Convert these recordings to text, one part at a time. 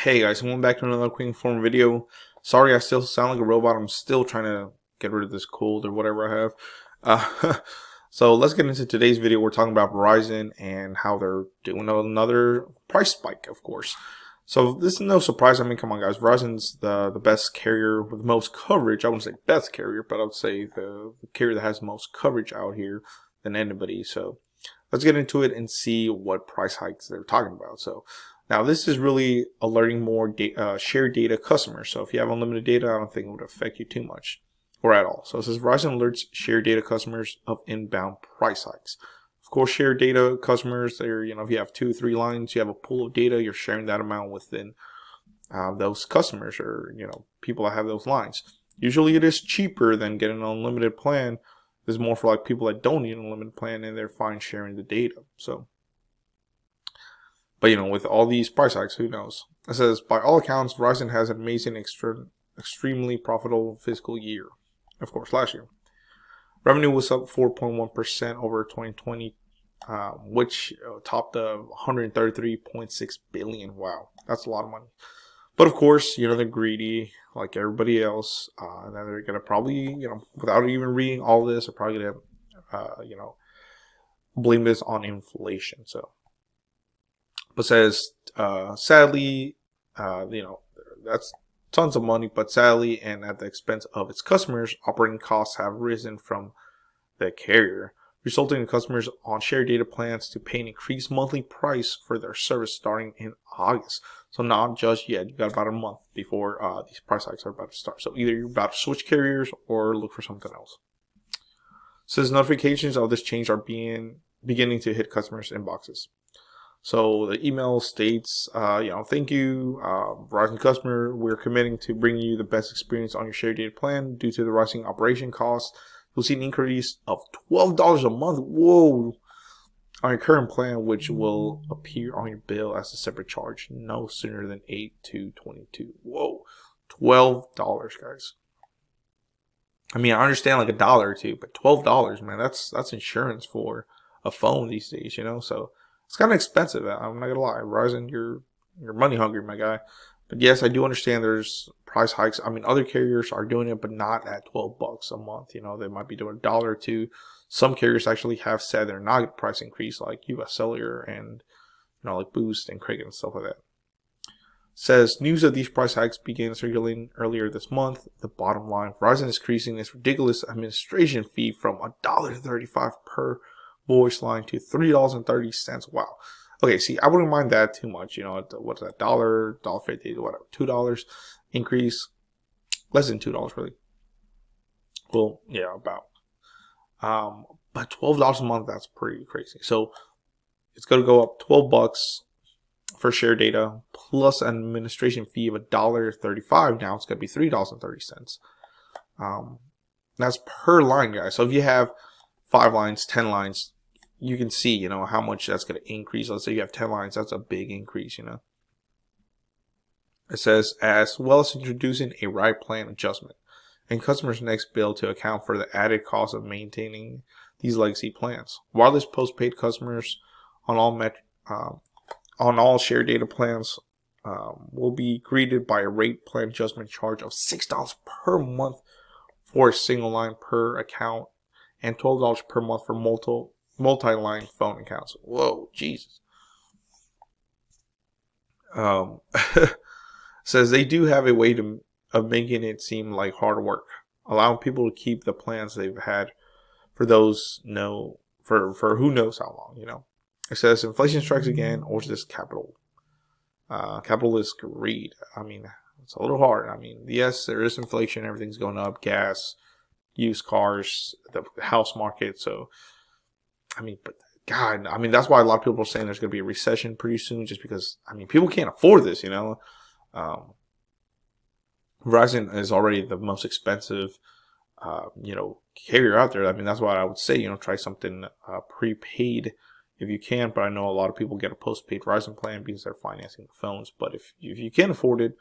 Hey guys, welcome back to another quick inform video. Sorry I still sound like a robot. I'm still trying to get rid of this cold or whatever I have. So let's get into today's video. We're talking about Verizon and how they're doing another price spike, of course. So this is no surprise. I mean, come on guys, Verizon's the best carrier with the most coverage. I wouldn't say best carrier, but I would say the carrier that has the most coverage out here than anybody. So let's get into it and see what price hikes they're talking about. So now this is really alerting more shared data customers. So if you have unlimited data, I don't think it would affect you too much or at all. So it says Verizon alerts shared data customers of inbound price hikes. Of course, shared data customers, they're, if you have 2-3 lines, you have a pool of data, you're sharing that amount within those customers or, people that have those lines. Usually it is cheaper than getting an unlimited plan. This is more for like people that don't need an unlimited plan and they're fine sharing the data. So, but with all these price hikes, who knows? It says, by all accounts, Verizon has an amazing, extremely profitable fiscal year. Of course, last year. Revenue was up 4.1% over 2020, which topped the $133.6 billion. Wow, that's a lot of money. But of course, they're greedy like everybody else. And then they're going to probably, without even reading all this, they're probably going to, blame this on inflation. So, but says, sadly, that's tons of money, but sadly, and at the expense of its customers, operating costs have risen from the carrier, resulting in customers on shared data plans to pay an increased monthly price for their service starting in August. So not just yet, you got about a month before these price hikes are about to start. So either you're about to switch carriers or look for something else. Says notifications of this change are beginning to hit customers' inboxes. So the email states, thank you, Verizon customer. We're committing to bringing you the best experience on your shared data plan. Due to the rising operation costs, you'll see an increase of $12 a month. Whoa! On your current plan, which will appear on your bill as a separate charge no sooner than 8/2/22. Whoa, $12, guys. I mean, I understand like $1 or $2, but $12, man, that's insurance for a phone these days, So it's kind of expensive. I'm not gonna lie, Verizon, you're money hungry, my guy. But yes, I do understand there's price hikes. I mean, other carriers are doing it, but not at $12 a month. They might be doing $1 or $2. Some carriers actually have said they're not going to price increase, like U.S. Cellular and like Boost and Cricket and stuff like that. Says news of these price hikes began circulating earlier this month. The bottom line: Verizon is increasing its ridiculous administration fee from $1.35 per voice line to $3.30. Wow. Okay, see, I wouldn't mind that too much. What's that? $1.50, whatever, $2 increase, less than $2 really. Well, yeah, about. But $12 a month, that's pretty crazy. So it's going to go up $12 for share data plus an administration fee of $1.35. Now it's going to be $3.30. That's per line, guys. So if you have 5 lines, 10 lines, you can see, how much that's going to increase. Let's say you have 10 lines. That's a big increase, It says, as well as introducing a ride plan adjustment and customers' next bill to account for the added cost of maintaining these legacy plans. Wireless postpaid customers on all shared data plans will be greeted by a rate plan adjustment charge of $6 per month for a single line per account and $12 per month for multi-line phone accounts. Whoa, Jesus. Says they do have a way of making it seem like hard work, allowing people to keep the plans they've had for those for who knows how long. It says inflation strikes again, or is this capitalist greed? I mean, it's a little hard. I mean, yes, there is inflation, everything's going up, gas, used cars, the house market. So I mean, but God, I mean, that's why a lot of people are saying there's going to be a recession pretty soon, just because, I mean, people can't afford this, Verizon is already the most expensive, carrier out there. I mean, that's why I would say, try something prepaid if you can. But I know a lot of people get a postpaid Verizon plan because they're financing the phones. But if you can't afford it,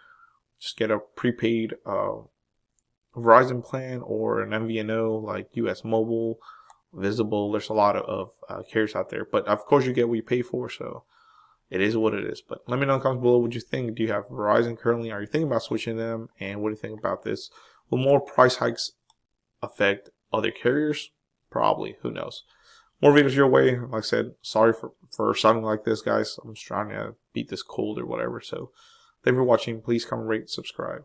just get a prepaid Verizon plan or an MVNO like US Mobile, Visible. There's a lot of carriers out there, but of course you get what you pay for. So it is what it is. But let me know in the comments below what you think. Do you have Verizon currently? Are you thinking about switching them? And what do you think about this? Will more price hikes affect other carriers? Probably. Who knows? More videos your way. Like I said, sorry for sounding like this, guys. I'm just trying to beat this cold or whatever. So thank you for watching. Please comment, rate, subscribe.